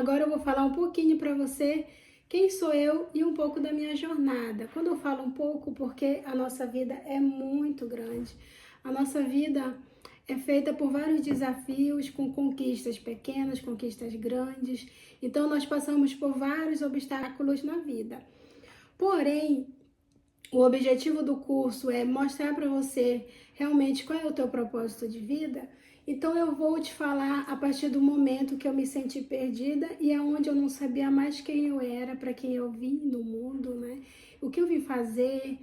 Agora eu vou falar um pouquinho para você quem sou eu e um pouco da minha jornada. Quando eu falo um pouco, porque a nossa vida é muito grande. A nossa vida é feita por vários desafios, com conquistas pequenas, conquistas grandes. Então nós passamos por vários obstáculos na vida. Porém, o objetivo do curso é mostrar para você realmente qual é o teu propósito de vida. Então eu vou te falar a partir do momento que eu me senti perdida e aonde eu não sabia mais quem eu era, para quem eu vim no mundo, né? O que eu vim fazer,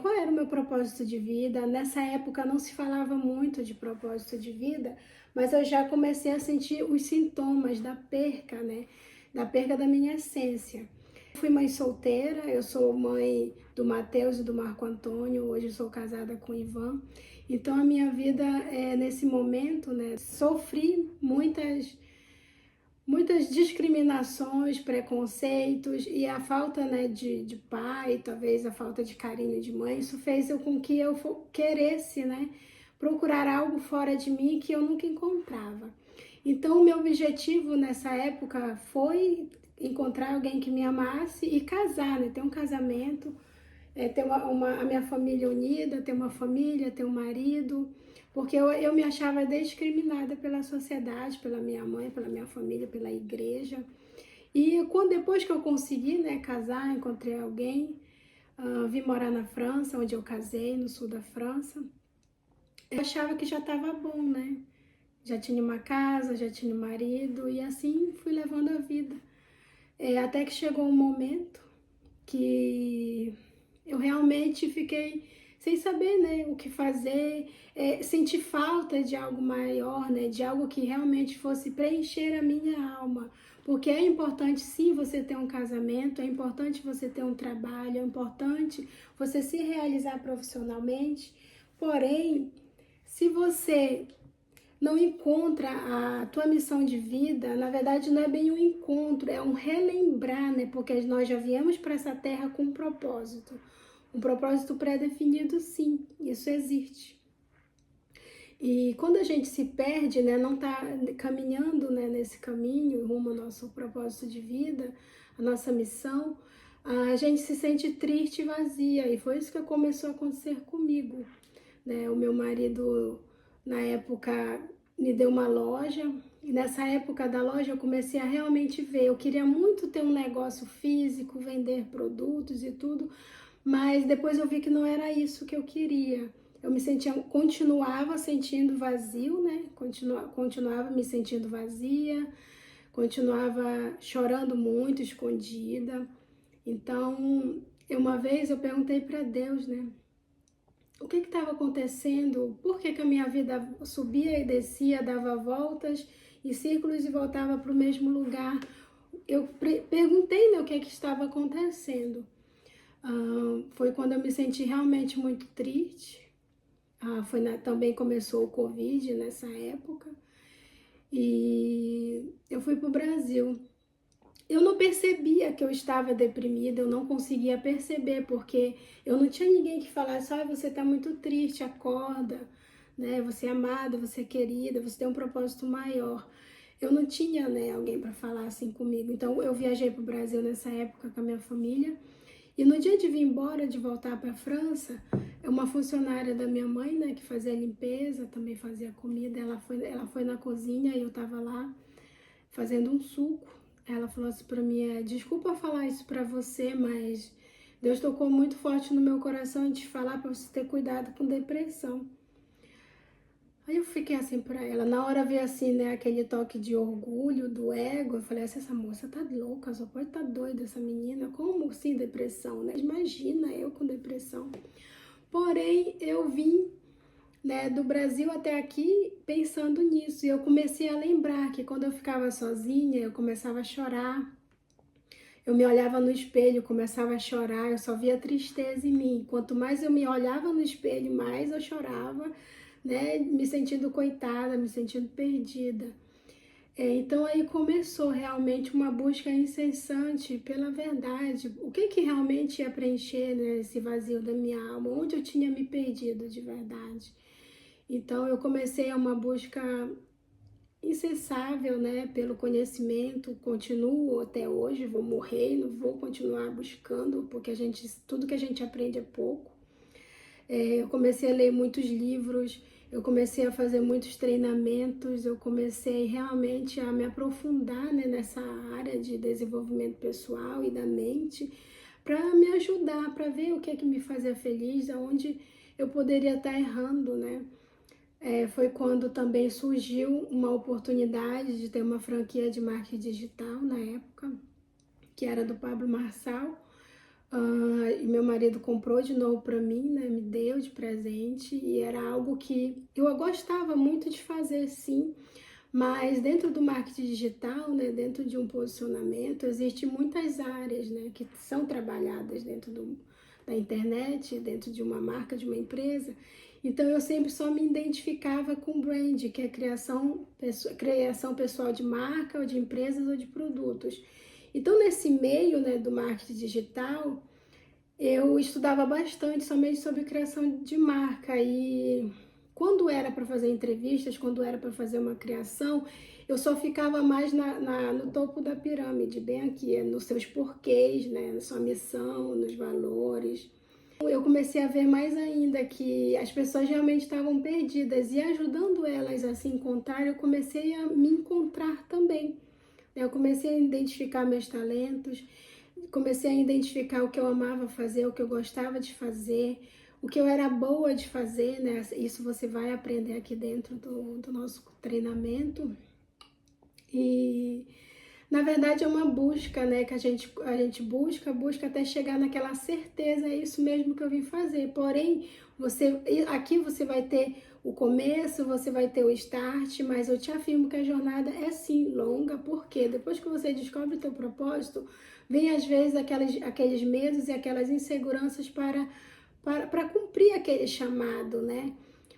qual era o meu propósito de vida. Nessa época não se falava muito de propósito de vida, mas eu já comecei a sentir os sintomas da perca, né? Da perca da minha essência. Fui mãe solteira, eu sou mãe do Matheus e do Marco Antônio, hoje eu sou casada com o Ivan. Então a minha vida nesse momento, né, sofri muitas discriminações, preconceitos e a falta, né, de pai, talvez a falta de carinho de mãe, isso fez com que eu queresse, né, procurar algo fora de mim que eu nunca encontrava. Então o meu objetivo nessa época foi encontrar alguém que me amasse e casar, né, ter um casamento, ter a minha família unida, ter uma família, ter um marido, porque eu me achava discriminada pela sociedade, pela minha mãe, pela minha família, pela igreja. E depois que eu consegui, né, casar, encontrei alguém, vim morar na França, onde eu casei, no sul da França, eu achava que já estava bom, né? Já tinha uma casa, já tinha um marido, e assim fui levando a vida. Até que chegou um momento que eu realmente fiquei sem saber, né, o que fazer, senti falta de algo maior, né, de algo que realmente fosse preencher a minha alma, porque é importante sim você ter um casamento, é importante você ter um trabalho, é importante você se realizar profissionalmente, porém, se você não encontra a tua missão de vida, na verdade não é bem um encontro, é um relembrar, né? Porque nós já viemos para essa terra com um propósito pré-definido, sim, isso existe. E quando a gente se perde, né, não está caminhando, né, nesse caminho rumo ao nosso propósito de vida, a nossa missão, a gente se sente triste e vazia. E foi isso que começou a acontecer comigo, né? O meu marido, na época, me deu uma loja, e nessa época da loja eu comecei a realmente ver. Eu queria muito ter um negócio físico, vender produtos e tudo, mas depois eu vi que não era isso que eu queria. Eu me sentia, continuava sentindo vazio, né? Continuava me sentindo vazia, continuava chorando muito, escondida. Então, uma vez eu perguntei para Deus, né? O que estava acontecendo? Por que a minha vida subia e descia, dava voltas e círculos e voltava para o mesmo lugar? Eu perguntei, né, o que estava acontecendo. Foi quando eu me senti realmente muito triste. Também começou o Covid nessa época. E eu fui para o Brasil. Eu não percebia que eu estava deprimida, eu não conseguia perceber, porque eu não tinha ninguém que falasse, você está muito triste, acorda, né? Você é amada, você é querida, você tem um propósito maior. Eu não tinha, né, alguém para falar assim comigo. Então eu viajei para o Brasil nessa época com a minha família. E no dia de vir embora, de voltar para a França, uma funcionária da minha mãe, né, que fazia limpeza, também fazia comida, ela foi na cozinha e eu estava lá fazendo um suco. Ela falou assim para mim, desculpa falar isso para você, mas Deus tocou muito forte no meu coração em te falar para você ter cuidado com depressão. Aí eu fiquei assim para ela, na hora veio assim, né, aquele toque de orgulho, do ego, eu falei assim, essa moça tá louca, só pode estar doida essa menina, como assim depressão, né? Imagina eu com depressão. Porém, eu vim, né, do Brasil até aqui pensando nisso. E eu comecei a lembrar que quando eu ficava sozinha, eu começava a chorar. Eu me olhava no espelho, começava a chorar, eu só via tristeza em mim. Quanto mais eu me olhava no espelho, mais eu chorava, né, me sentindo coitada, me sentindo perdida. Então aí começou realmente uma busca incessante pela verdade. O que realmente ia preencher, né, esse vazio da minha alma? Onde eu tinha me perdido de verdade? Então eu comecei uma busca incansável, né, pelo conhecimento, continuo até hoje, vou morrer, não vou continuar buscando, porque tudo que a gente aprende é pouco. Eu comecei a ler muitos livros, eu comecei a fazer muitos treinamentos, eu comecei realmente a me aprofundar, né, nessa área de desenvolvimento pessoal e da mente, para me ajudar, para ver o que é que me fazia feliz, aonde eu poderia estar errando, né? Foi quando também surgiu uma oportunidade de ter uma franquia de marketing digital na época, que era do Pablo Marçal. E meu marido comprou de novo para mim, né? Me deu de presente e era algo que eu gostava muito de fazer, sim. Mas dentro do marketing digital, né, dentro de um posicionamento, existem muitas áreas, né, que são trabalhadas dentro da internet, dentro de uma marca, de uma empresa. Então eu sempre só me identificava com brand, que é criação pessoal de marca, ou de empresas ou de produtos. Então nesse meio, né, do marketing digital, eu estudava bastante somente sobre criação de marca e quando era para fazer entrevistas, quando era para fazer uma criação, eu só ficava mais no topo da pirâmide, bem aqui, nos seus porquês, né, na sua missão, nos valores. Eu comecei a ver mais ainda que as pessoas realmente estavam perdidas e ajudando elas a se encontrar, eu comecei a me encontrar também. Eu comecei a identificar meus talentos, comecei a identificar o que eu amava fazer, o que eu gostava de fazer, o que eu era boa de fazer, né? Isso você vai aprender aqui dentro do nosso treinamento. E na verdade é uma busca, né? Que a gente busca até chegar naquela certeza, é isso mesmo que eu vim fazer. Porém, aqui você vai ter o começo, você vai ter o start, mas eu te afirmo que a jornada é sim longa, porque depois que você descobre o teu propósito, vem às vezes aqueles medos e aquelas inseguranças para cumprir aquele chamado, né?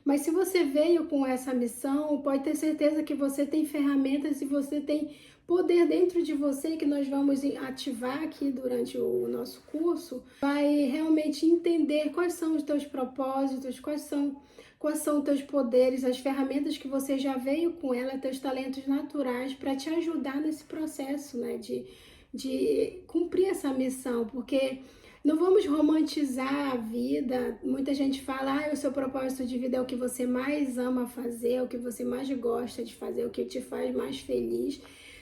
Mas se você veio com essa missão, pode ter certeza que você tem ferramentas e você tem poder dentro de você que nós vamos ativar aqui durante o nosso curso, vai realmente entender quais são os teus propósitos, quais são os teus poderes, as ferramentas que você já veio com ela, teus talentos naturais para te ajudar nesse processo, né, de cumprir essa missão, porque não vamos romantizar a vida. Muita gente fala, o seu propósito de vida é o que você mais ama fazer, é o que você mais gosta de fazer, é o que te faz mais feliz.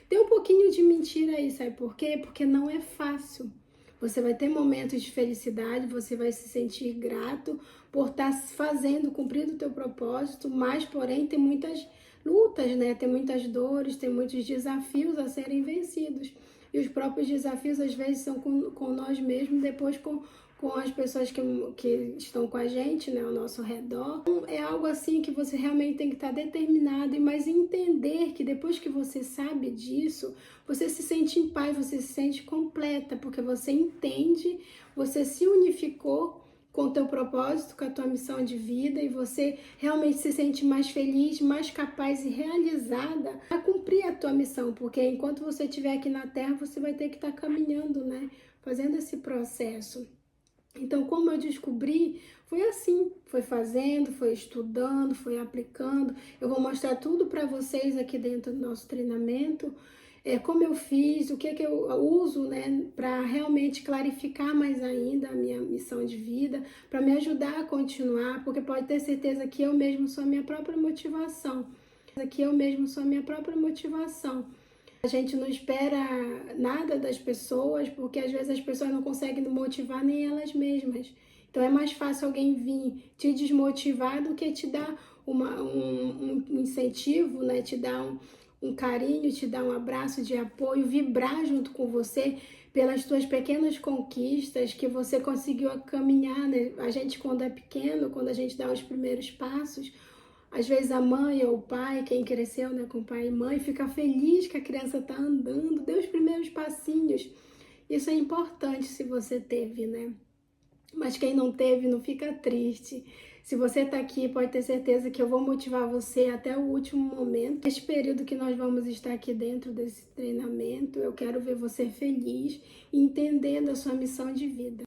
Tem um pouquinho de mentira aí, sabe por quê? Porque não é fácil. Você vai ter momentos de felicidade, você vai se sentir grato por estar fazendo, cumprindo o teu propósito, mas, porém, tem muitas lutas, né? Tem muitas dores, tem muitos desafios a serem vencidos. E os próprios desafios, às vezes, são com nós mesmos, depois com as pessoas que estão com a gente, né, ao nosso redor. Então, é algo assim que você realmente tem que estar determinado, mas entender que depois que você sabe disso, você se sente em paz, você se sente completa, porque você entende, você se unificou com o teu propósito, com a tua missão de vida e você realmente se sente mais feliz, mais capaz e realizada para cumprir a tua missão, porque enquanto você estiver aqui na Terra, você vai ter que estar caminhando, né? Fazendo esse processo. Então, como eu descobri, foi assim, foi fazendo, foi estudando, foi aplicando. Eu vou mostrar tudo para vocês aqui dentro do nosso treinamento, como eu fiz, o que eu uso, né, para realmente clarificar mais ainda a minha missão de vida, para me ajudar a continuar, porque pode ter certeza que eu mesmo sou a minha própria motivação. A gente não espera nada das pessoas, porque às vezes as pessoas não conseguem motivar nem elas mesmas. Então é mais fácil alguém vir te desmotivar do que te dar um incentivo, né? Te dar um carinho, te dar um abraço de apoio, vibrar junto com você pelas tuas pequenas conquistas que você conseguiu caminhar, né? A gente, quando é pequeno, quando a gente dá os primeiros passos, às vezes a mãe ou o pai, quem cresceu, né, com pai e mãe, fica feliz que a criança está andando, deu os primeiros passinhos. Isso é importante se você teve, né? Mas quem não teve, não fica triste. Se você está aqui, pode ter certeza que eu vou motivar você até o último momento. Neste período que nós vamos estar aqui dentro desse treinamento, eu quero ver você feliz, entendendo a sua missão de vida.